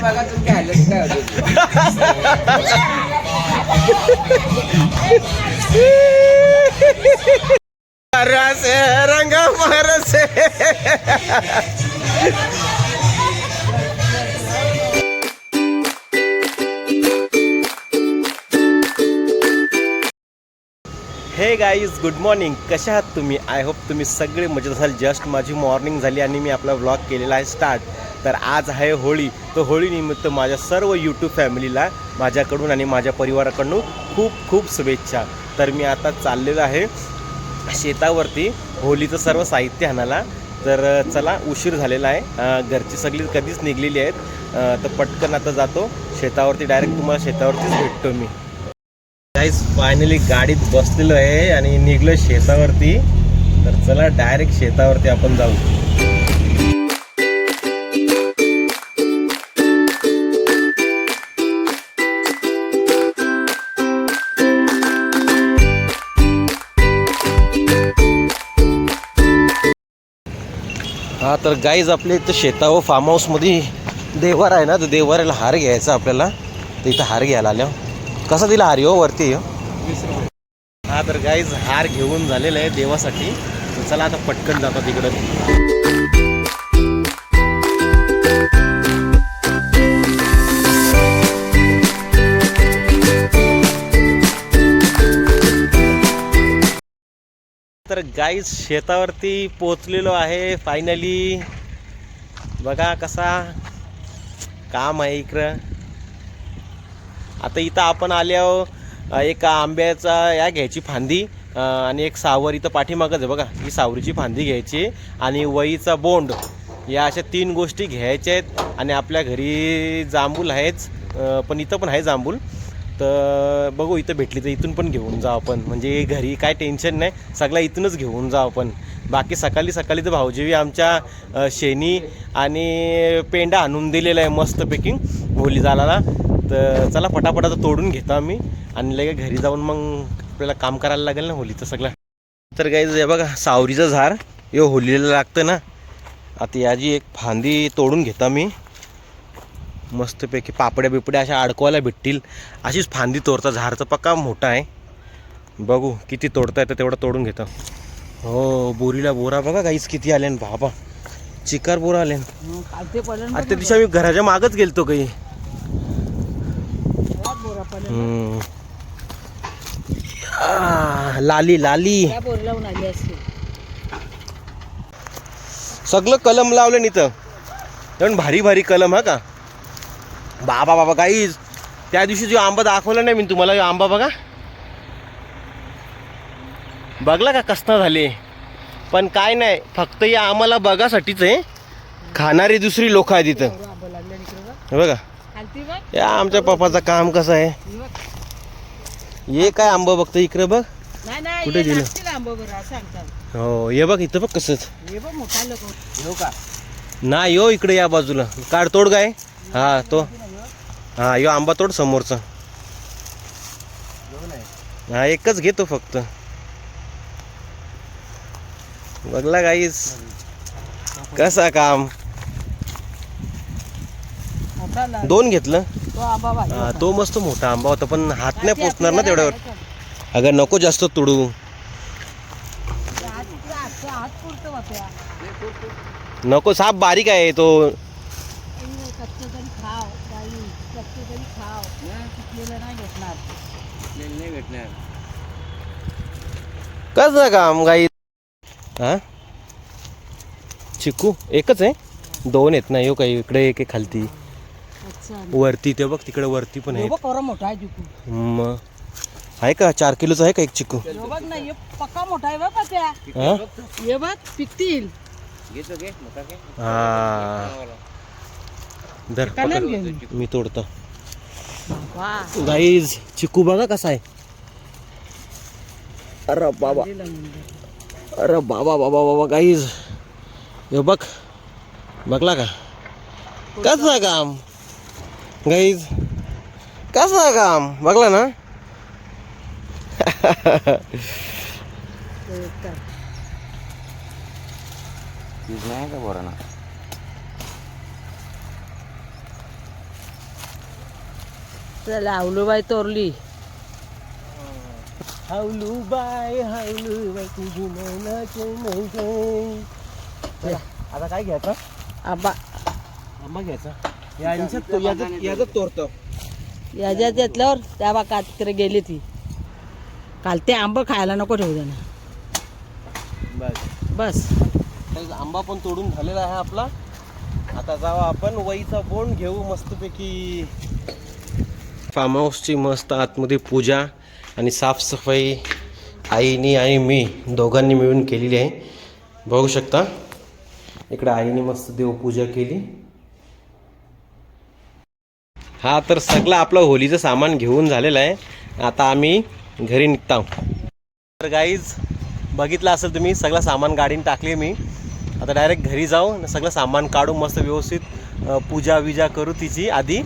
बघा तुम्ही आलेच काय रसे रंग परसे. हे गाईज गुड मॉर्निंग. कशा आहात तुम्ही? आय होप तुम्ही सगळे मजेत असाल. जस्ट माझी मॉर्निंग झाली आणि मी आपला व्लॉग केलेला आहे स्टार्ट. तर आज आहे होळी. तर होळीनिमित्त माझ्या सर्व यूट्यूब फॅमिलीला माझ्याकडून आणि माझ्या परिवाराकडून खूप खूप शुभेच्छा. तर मी आता चाललेलो आहे शेतावरती होळीचं सर्व साहित्य आणायला. तर चला, उशीर झालेला आहे. घरची सगळी कधीच निघलेली आहेत. तर पटकन आता जातो शेतावरती. डायरेक्ट तुम्हाला शेतावरतीच भेटतो मी. गाईस फायनली गाडीत बसलेलो आहे आणि निघलो शेतावरती. तर चला डायरेक्ट शेतावरती आपण जाऊ. हा तर गाईज आपल्या इथं शेतावर फार्म हाऊसमध्ये देवार आहे ना. तर देवाऱ्याला हार घ्यायचा आपल्याला. तर इथं हार घ्यायला आल्या. कसा दिला हार? हो वरती हो. हा तर गाईज हार घेऊन झालेला आहे देवासाठी. तर चला आता पटकन जातो तिकडं. तर गाईज शेतावरती पोचलेलो आहे फायनली. बघा कसा काम आहे इकडं. आता इथं आपण आल्यावर एक आंब्याचा या घ्यायची फांदी आणि एक सावर इथं पाठीमागच आहे बघा. ही सावरीची फांदी घ्यायची आणि वईचा बोंड, या अशा 3 गोष्टी घ्यायच्या आहेत. आणि आपल्या घरी जांभूल आहेच, पण इथं पण आहे जांभूल. तर बघू इथं भेटली तर इथून पण घेऊन जाऊ आपण. म्हणजे घरी काय टेन्शन नाही, सगळं इथूनच घेऊन जाऊ आपण. बाकी सकाळी तर भाऊजीवी आमच्या शेणी आणि पेंडा आणून दिलेला आहे मस्तपैकी होली झाला. तर चला पटापट आता तोडून घेतो आम्ही आणि लगे घरी जाऊन मग आपल्याला काम करायला लागेल ना होलीचं सगळं. तर गाईज हे बघा सावरीचं झाड हे होलीला लागतं ना. आता याची एक फांदी तोडून घेतो मी मस्तपैकी. पापड्या बिपड्या अशा अडकवायला भेटतील अशीच फांदी तोडता. झाडचं पक्का मोठा आहे. बघू किती तोडता येतं तेवढं तोडून घेतो. हो बोरीला बोरा बघा गाईज किती आले ना बाबा. चिकार बोरा आले. आता त्या दिवशी आम्ही घराच्या मागच गेलतो काही. लाली लाली सगळं कलम लावलं इथं. पण भारी भारी कलम. हा का बाबा बाबा गाईज, त्या दिवशी जो आंबा दाखवला नाही मी तुम्हाला, आंबा बघा. बघला का कसं झाले. पण काय नाही, फक्त या आम्हाला बघासाठीच आहे. खाणारी दुसरी लोक आहेत इथं. बघा या आमच्या पप्पाचं काम कसं आहे. हे काय आंबा बघतं इकडे बघ. कुठे गेलं? हो हे बघ इथं बघ कसंच नाही. यो इकडे या बाजूला काढ तोड काय. हा तो हा यो आंबा तोड समोरचा. हा एकच घेतो फक्त. बघला गाईस कसा काम. 2 घेतलं. तो मस्त मोठा आंबा होता पण हात नाही पोचणार ना तेवढ्यावर. अगं नको जास्त तोडू. नको साप बारीक आहे तो. कसं काम गाई. हा चिकू एकच आहे. 2 आहेत ना. यो काही इकडे एक खालती वरती. ते बघ तिकडे वरती पण आहे. मग आहे का 4 किलोचा आहे का एक चिकू? पक्का मोठा आहे बाबा. त्या बघ पिकतील. हा धर मी तोडतो. गाईज चिकू बघा कसा आहे. अरे बाबा अरे बाबा बाबा बाबा गाईज हे बघ. बघला का कसं काम गाईज. कसं काम बघला ना. नाही का बोरा ना. चला आवलूबाई तोरली. हावलूबाई तुझी नैनाचे नैन. चला, आता काय घ्यायचं? आंबा आंबा घ्यायचा. याचं तोरतो. याच्यात घेतल्यावर त्या बाका तिकडे गेली ती. काल ते आंबा खायला नको ठेवू देणं. बस आंबा पण तोडून झालेला आहे आपला. आता जाऊ आपण वईचा बोंड घेऊ मस्तपैकी. फार्म हाऊसची मस्त आतमध्ये पूजा आणि साफसफाई आईनी आणि मी दोघांनी मिळून केलेली आहे. बघू शकता इकडे आईने मस्त देवपूजा केली. हा तर सगळं आपलं होलीचं सामान घेऊन झालेलं आहे. आता आम्ही घरी निघतो. तर गाईज बघितलं असेल तुम्ही सगळं सामान गाडीने टाकले मी. आता डायरेक्ट घरी जाऊ सगळं सामान काढू मस्त व्यवस्थित पूजा विजा करू तिची आधी.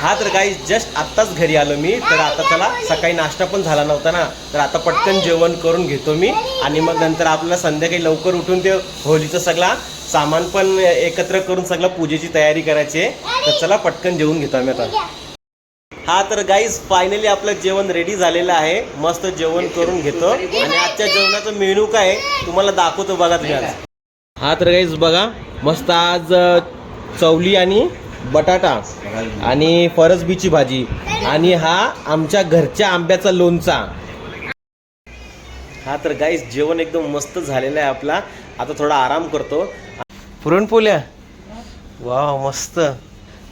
हा तर गाईज जस्ट आत्ताच घरी आलो मी. तर आता चला सकाळी नाश्ता पण झाला नव्हता ना, तर आता पटकन जेवण करून घेतो मी आणि मग नंतर आपल्याला संध्याकाळी लवकर उठून ते होलीचं सगळा सामान पण एकत्र करून सगळं पूजेची तयारी करायची आहे. तर चला पटकन जेवून घेतो आम्ही आता. हा तर गाईज फायनली आपलं जेवण रेडी झालेलं आहे. मस्त जेवण करून घेतो आणि आजच्या जेवणाचं मेनू काय आहे तुम्हाला दाखवतो बघा तुम्ही आज. हा तर गाईज बघा मस्त आज चवली आणि बटाटा आणि फरसबीची भाजी आणि हा आमच्या घरच्या आंब्याचा लोणचा. हा तर गाईज जेवण एकदम मस्त झालेलं आहे आपला. आता थोडा आराम करतो. पुरणपोळ्या वा मस्त.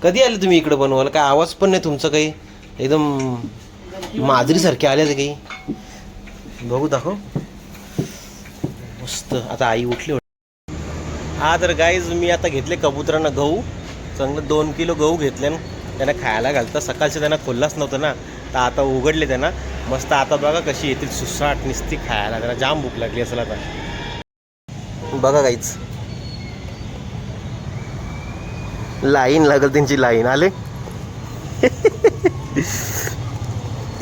कधी आले तुम्ही इकडे बनवायला? काय आवाज पण नाही तुमचं काही, एकदम माजरीसारखे आले ते काही. बघू दाखव मस्त. आता आई उठली. हा तर गाईज मी आता घेतले कबुतरांना गहू. चांगलं 2 किलो गहू घेतले ना त्यांना खायला घालतं. सकाळचं त्यांना खोललाच नव्हतं ना, तर आता उघडले त्यांना मस्त. आता बघा कशी येतील सुसाट निस्ती खायला. त्यांना जाम भूक लागली असेल आता. बघा गाईज लाईन लागल त्यांची. लाईन आले.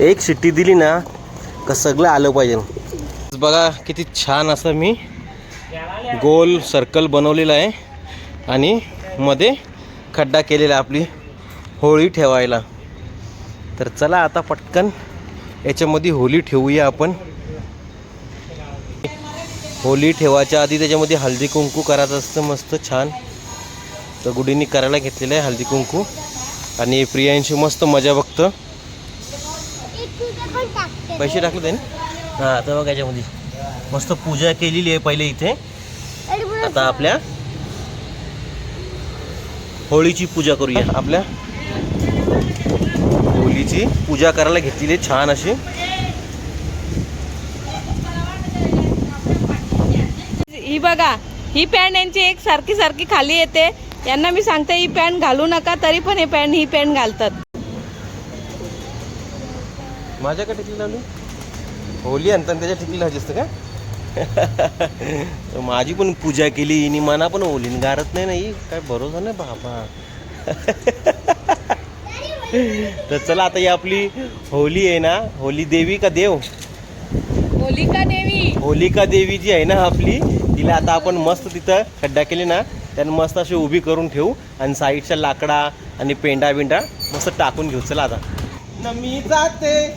एक शिट्टी दिली ना का सगळं आलं पाहिजे. बघा किती छान असं मी गोल सर्कल बनवलेलं आहे आणि मध्ये खड्डा केलेला आपली होळी ठेवायला. तर चला आता पटकन याच्यामध्ये होळी ठेवूया आपण. होळी ठेवायच्या आधी त्याच्यामध्ये हळदी कुंकू करायचं असतं मस्त छान. तर गुडींनी करायला घेतलेलं आहे हळदी कुंकू आणि प्रियांशी मस्त मजा बघतं. पैसे टाकले ते ना. हां तर बघा याच्यामध्ये मस्त पूजा केलेली आहे पहिले इथे. आता आपल्या होळीची पूजा करूया. आपल्या होळीची पूजा करायला घेतलेली आहे छान अशी. ही बघा ही पॅन्ट यांची एक सारखी सारखी खाली येते. यांना मी सांगते ही पॅन्ट घालू नका, तरी पण ही पॅन्ट घालतात. माझ्याकडे टिकली लावली होली आणतात त्याच्या टिकली लावायची असतं का? माझी पण पूजा केली आणि मना पण होलीन गारत नाही. नाही काय भरोसा नाही बाबा. तर चला आता ही आपली होली आहे ना, होली देवी का देव, होलिका देवी जी आहे ना आपली, तिला आता आपण मस्त तिथं खड्डा केले ना त्यानं मस्त अशी उभी करून ठेवू आणि साईडच्या लाकडा आणि पेंडा बिंडा मस्त टाकून घेऊ. चला आता मी जाते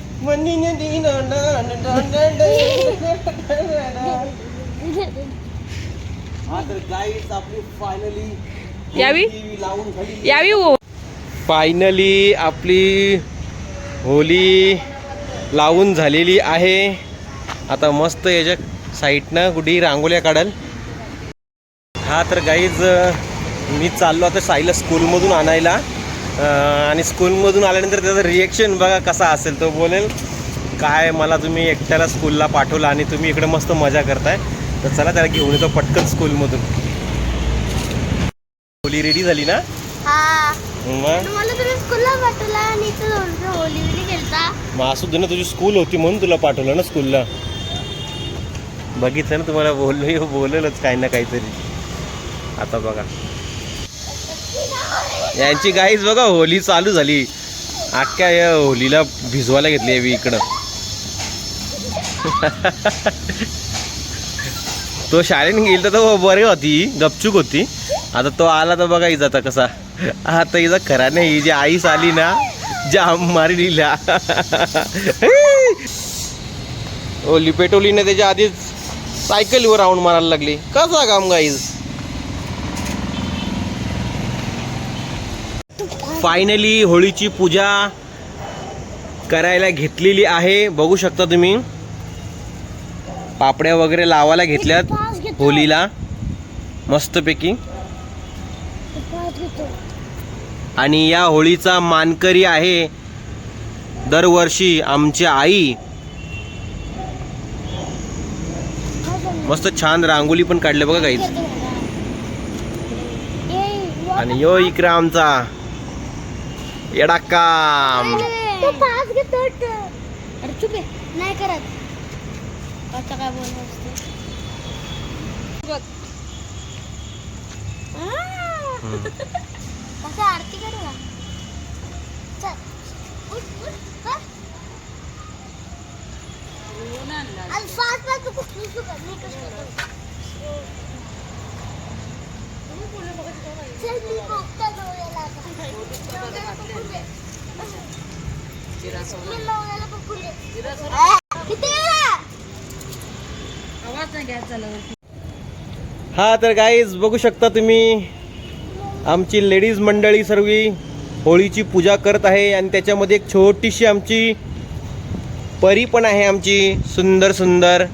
फायनली आपली होली लावून झालेली आहे. आता मस्त याच्या साईडनं कुठे रांगोळ्या काढाल. हा तर गाईज मी चाललो आता साईला स्कूलमधून आणायला आणि स्कूलमधून आल्यानंतर त्याचं रिएक्शन बघा कसा असेल. तो बोलेल काय मला तुम्ही एकट्याला स्कूलला पाठवलं आणि तुम्ही इकडे मस्त मजा करताय. तर चला त्याला घेऊन येतो पटकन स्कूलमधून. होली रेडी झाली ना? मग असू दे ना, तुझी स्कूल होती म्हणून तुला पाठवलं ना स्कूलला. बघितलं ना तुम्हाला बोललेलंच काही ना काहीतरी. आता बघा यांची गाईज बघा होली चालू झाली. अख्ख्या या होलीला भिजवायला घेतली आहे इकडं. तो शाळेने गेल तर बरे होती, गपचूक होती. आता तो आला तर बघा इथं आता कसा आता हिचा खरा नाही, ही जी आईस आली ना जाम मारी लिहिला. ओली पेटवलीने त्याच्या आधीच सायकलीवर राऊंड मारायला लागली. कसा काम गाईज. फायनली होळीची पूजा करायला घेतलेली आहे. बघू शकता तुम्ही, पापड्या वगैरे लावायला घेतल्यात होलीला मस्तपैकी. आणि या होळीचा मानकरी आहे दरवर्षी आमची आई. मस्त छान रांगोली पण काढले बघा गाईज. आणि यो इकडे आमचा येडा काम. नाही करत आता काय बोलत असते. कसं आरती करू का. चल उठ उठ कर. आणि फास्ट फास्ट कुठली कर मी कसं करतो. चल मी बघता डोळ्याला आता. मी डोळ्याला बघू दे. किती हा तर गाईज बघू शकता तुम्ही, आमची लेडीज मंडळी सर्व होळीची पूजा करत आहे. आणि त्याच्यामध्ये एक छोटीशी आमची परी पण आहे, आमची सुंदर सुंदर.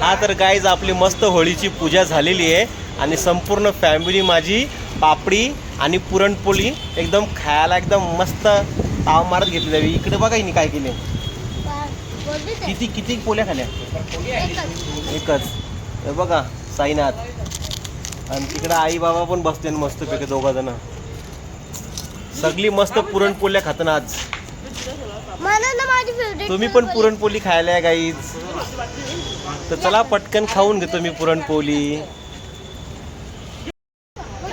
हा तर गाईज आपली मस्त होळीची पूजा झालेली आहे. आणि संपूर्ण फॅमिली माझी पापडी आणि पुरणपोळी एकदम खायला एकदम मस्त ताव मारत घेतली जावी. इकडे बघा हिने काय केले. किती किती पोळ्या खाल्या. एकच. हे बघा साईनाथ. आणि तिकडे आई बाबा पण बसते मस्त पैकी दोघा जण. सगळी मस्त पुरणपोळ्या खात ना आज. तुम्ही पण पुरणपोळी खायला आहे गाईज. तर चला पटकन खाऊन घेतो मी पुरणपोळी.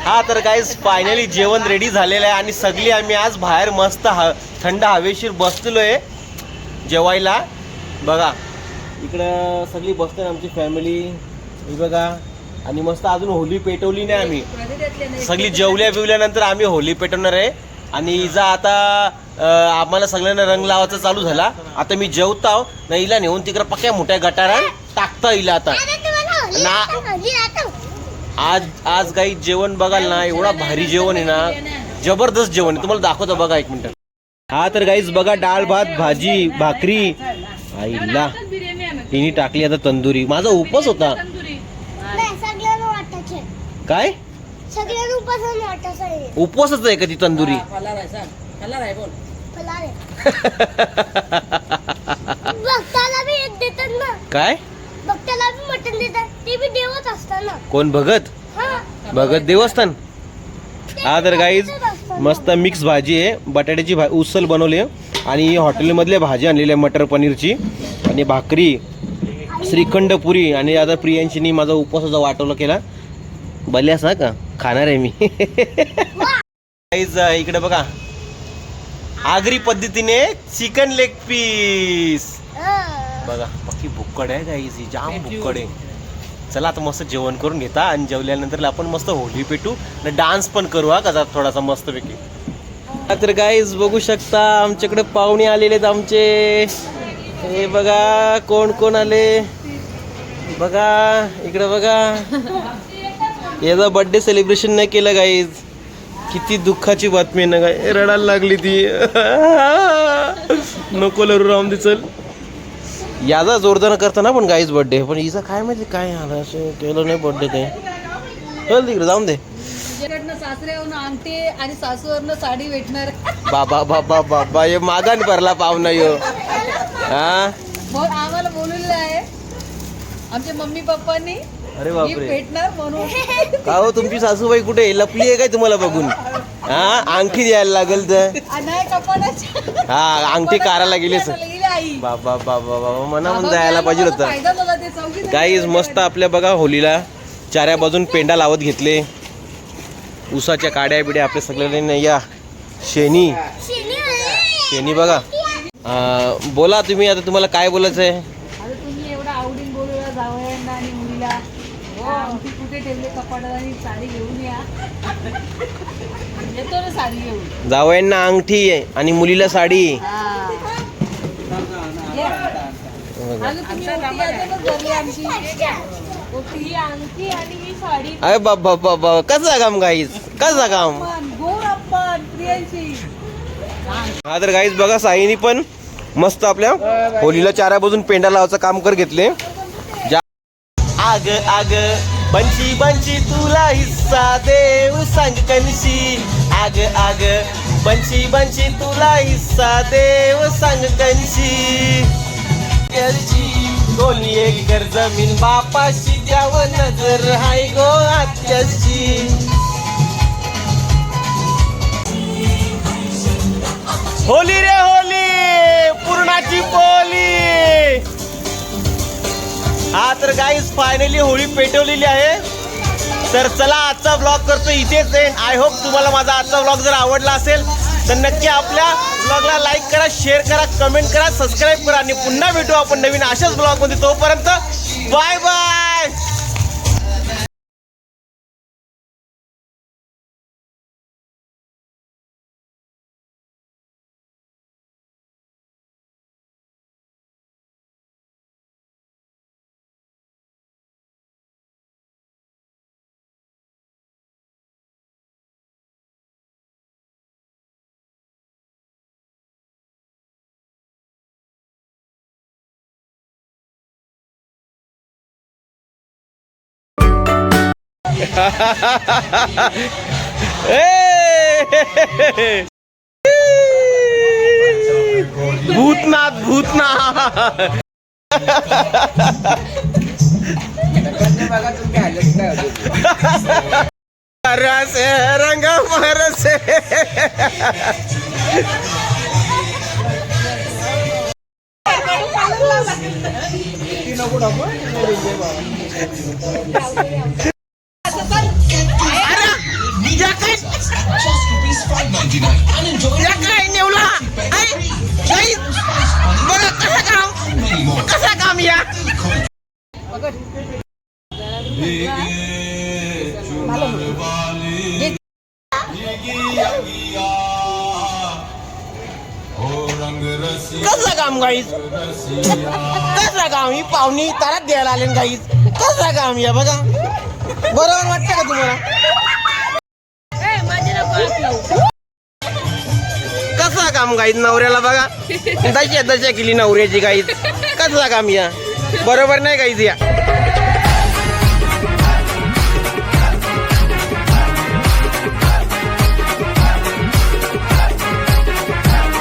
हा तर गाईज फायनली जेवण रेडी झालेलं आहे. आणि सगळी आम्ही आज बाहेर मस्त थंड हवेशीर बसलेलो आहे जेवायला. बघा इकडं सगळी बसते आमची फॅमिली. हे बघा. आणि मस्त अजून होली पेटवली नाही आम्ही. सगळी जेवल्या बिवल्यानंतर आम्ही होली पेटवणार आहे. आणि हिचा आता आम्हाला सगळ्यांना रंग लावायचा चालू झाला. आता मी जेवताव ना, हिला नेऊन तिकडे पक्या मोठ्या गटारात टाकता हिला आता ना. आज काही जेवण बघाल ना, एवढा भारी जेवण आहे ना, जबरदस्त जेवण आहे. तुम्हाला दाखवतो बघा एक मिनिट. हा तर गाईज बघा, डाळ भात भाजी भाकरी आईला तिने टाकली आता तंदुरी. माझा उपवास होता. काय उपवासच आहे का ती तंदुरी. काय मटन देतात ते बी देवच असतात ना. कोण भगत. भगत देवस्थान. हा तर गाईज मस्त मिक्स भाजी आहे. बटाट्याची उसल बनवली आहे. आणि हॉटेलमधल्या भाजी आणलेली आहे मटर पनीरची. आणि भाकरी श्रीखंड पुरी. आणि आता प्रियांशीनी माझा उपवासाचा वाटोला केला. बल्यास हा का खाणार आहे मी. गाईज इकडे बघा, आगरी पद्धतीने चिकन लेग पीस बघा. बाकी भुक्कड आहे गाईज, जाम भुक्कड आहे. चला आता मस्त जेवण करून घेता. आणि जेवल्यानंतर आपण मस्त होली पेटू आणि डान्स पण करू हा का थोडासा मस्त पैकी. तर गाईज बघू शकता आमच्याकडे पाहुणे आलेले आहेत आमचे. हे बघा कोण कोण आले बघा. इकडे बघा, याचा बर्थडे सेलिब्रेशन नाही केलं गाईज. किती दुःखाची बातमी आहे ना गाय. रडायला लागली ती. नको लरू राम दे. चल याचा जोरदार करता ना पण गाईज बर्थडे. पण हिचा काय माहिती काय आलं असं केलं नाही बर्थडे ते. चल तिकडे जाऊन दे. सासऱ्यावरून अंगठी आणि सासूवरनं साडी भेटणार. बाबा बाबा बाबा हे मागान भरला पाहुणा यो. हा आम्हाला बोललेलं आहे आमच्या मम्मी पप्पांनी अरे बापरे, भेटणार म्हणून का हो तुमची सासूबाई कुठे लपली आहे काय तुम्हाला बघून? हा अंगठी द्यायला लागेल तर. हा अंगठी काराला गेलीस. बाबा बाबा बाबा मना म्हणून जायला पाहिजे होतं. गाईज मस्त आपल्या बघा होलीला चाऱ्या बाजून पेंडा लावत घेतले. उसाच्या काड्या बिड्या आपल्या सगळ्यांनी या शेणी शेणी बघा. बोला तुम्ही आता, तुम्हाला काय बोलायचं आहे? आता तुम्ही एवढा आवडीन बोलूया जावयांना आणि मुलीला. आमची कुठे ठेवले कपाटात आणि साडी घेऊन या. येतो ना साडी घेऊन. जावयांना अंगठी आहे आणि मुलीला साडी. ही अंगठी आणि ही साडी. अरे बाबा बाबा कसं काम गाईज, कसं काम. हा तर गाईज बघा साईनी पण मस्त आपल्या होलीला चारा बाजून पेंडा लावायचं काम कर घेतले. आग आग बंची बंची तुला हिस्सा देऊ सांग कणशी. आग आग बंची बंची तुला हिस्सा देऊ सांग कणशी. कोणी एकर जमीन बापाशी द्यावं नजर हाय गो आत्याशी. होली रे होली पूर्णाची पोली. हा तर गाईज फायनली होळी पेटवलेली आहे. तर चला आजचा ब्लॉग करतो इथेच एंड. आय होप तुम्हाला माझा आजचा ब्लॉग जर आवडला असेल तर नक्की आपल्या ब्लॉगला लाईक करा, शेअर करा, कमेंट करा, सबस्क्राईब करा आणि पुन्हा भेटू आपण नवीन अशाच ब्लॉगमध्ये. तोपर्यंत बाय बाय. भूतनाथ भूतनाथ. रसे रंग परसे. कसा काम या कसं काम गाईज, कसं काम. ही पाहुणी तारात द्यायला आले गाईज. कसं काम या बघा. बरोबर वाटतं का तुम्हाला? कसं काम गाईज नवऱ्याला बघा. दशा दशा केली नवऱ्याची गाईज. कसं काम या. बरोबर नाही गाईज या.